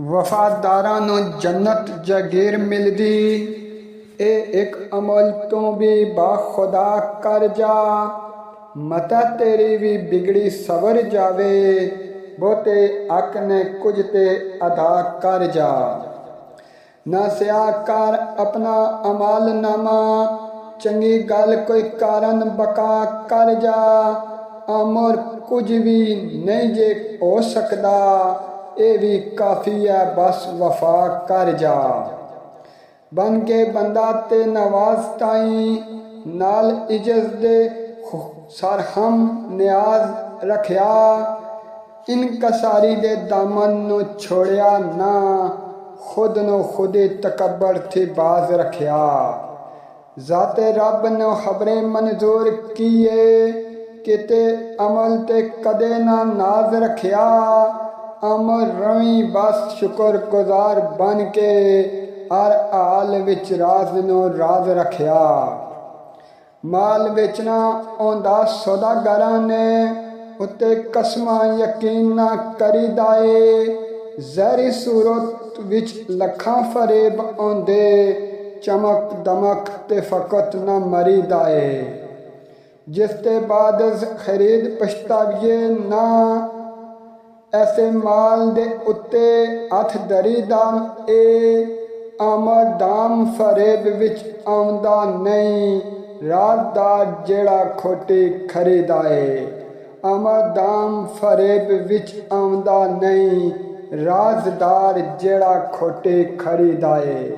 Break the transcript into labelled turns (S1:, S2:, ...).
S1: ਵਫ਼ਾਦਾਰਾਂ ਨੂੰ ਜੰਨਤ ਜਾਗੀਰ ਮਿਲਦੀ। ਇਹ ਇੱਕ ਅਮਲ ਤੋਂ ਵੀ ਬਾਖੁਦਾ ਕਰ ਜਾ। ਮਤਾ ਤੇਰੀ ਵੀ ਬਿਗੜੀ ਸਵਰ ਜਾਵੇ। ਬਹੁਤੇ ਹੱਕ ਨੇ ਕੁਝ ਤੇ ਅਦਾ ਕਰ ਜਾ। ਨਾ ਸਿਆ ਕਰ ਆਪਣਾ ਅਮਾਲਨਾਮਾ। ਚੰਗੀ ਗੱਲ ਕੋਈ ਕਾਰਨ ਬਕਾ ਕਰ ਜਾ। ਅਮਰ ਕੁਝ ਵੀ ਨਹੀਂ ਜੇ ਹੋ ਸਕਦਾ। ਇਹ ਵੀ ਕਾਫੀ ਹੈ ਬਸ ਵਫਾ ਕਰ ਜਾ। ਬਣ ਕੇ ਬੰਦਾ ਤੇ ਨਵਾਜ਼ ਤਾਈਂ ਨਾਲ ਇੱਜ਼ਤ ਦੇ ਸਰਹਮ ਨਿਆਜ਼ ਰੱਖਿਆ। ਇਨਕਸਾਰੀ ਦੇ ਦਾਮਨ ਨੂੰ ਛੋੜਿਆ ਨਾ। ਖੁਦ ਨੂੰ ਖੁਦੇ ਤਕਬਰ ਤੇ ਬਾਜ਼ ਰੱਖਿਆ। ਜ਼ਾਤੇ ਰੱਬ ਨੂੰ ਖਬਰੇ ਮਨਜ਼ੂਰ ਕੀਏ। ਕਿਤੇ ਅਮਲ ਤੇ ਕਦੇ ਨਾ ਨਾਜ਼ ਰੱਖਿਆ। ਅਮਰ ਰਵੀ ਬਸ ਸ਼ੁਕਰ ਗੁਜ਼ਾਰ ਬਣ ਕੇ ਹਰ ਹਾਲ ਵਿੱਚ ਰਾਜ਼ ਨੂੰ ਰਾਜ਼ ਰੱਖਿਆ। ਮਾਲ ਵੇਚਣਾ ਆਉਂਦਾ ਸੌਦਾਗਰਾਂ ਨੇ ਉੱਤੇ ਕਸਮਾਂ ਯਕੀਨ ਨਾ ਕਰੀਦਾ ਏ। ਜ਼ਹਿਰੀ ਸੂਰਤ ਵਿੱਚ ਲੱਖਾਂ ਫਰੇਬ ਆਉਂਦੇ। ਚਮਕ ਦਮਕ ਤੇ ਫਕਤ ਨਾ ਮਰੀਦਾ ਏ। ਜਿਸ ਤੇ ਬਾਅਦ ਖਰੀਦ ਪਛਤਾਵੀਏ ਨਾ। ਐਸੇ ਮਾਲ ਦੇ ਉੱਤੇ ਹੱਥ ਧਰੀਦਾ ਏ। ਅਮਰ ਦਾਮ ਫਰੇਬ ਵਿੱਚ ਆਉਂਦਾ ਨਹੀਂ। ਰਾਜ਼ਦਾਰ ਜਿਹੜਾ ਖੋਟੀ ਖਰੀਦਾ ਏ। ਅਮਰ ਦਾਮ ਫਰੇਬ ਵਿੱਚ ਆਉਂਦਾ ਨਹੀਂ। ਰਾਜ਼ਦਾਰ ਜਿਹੜਾ ਖੋਟੀ ਖਰੀਦਾ ਏ।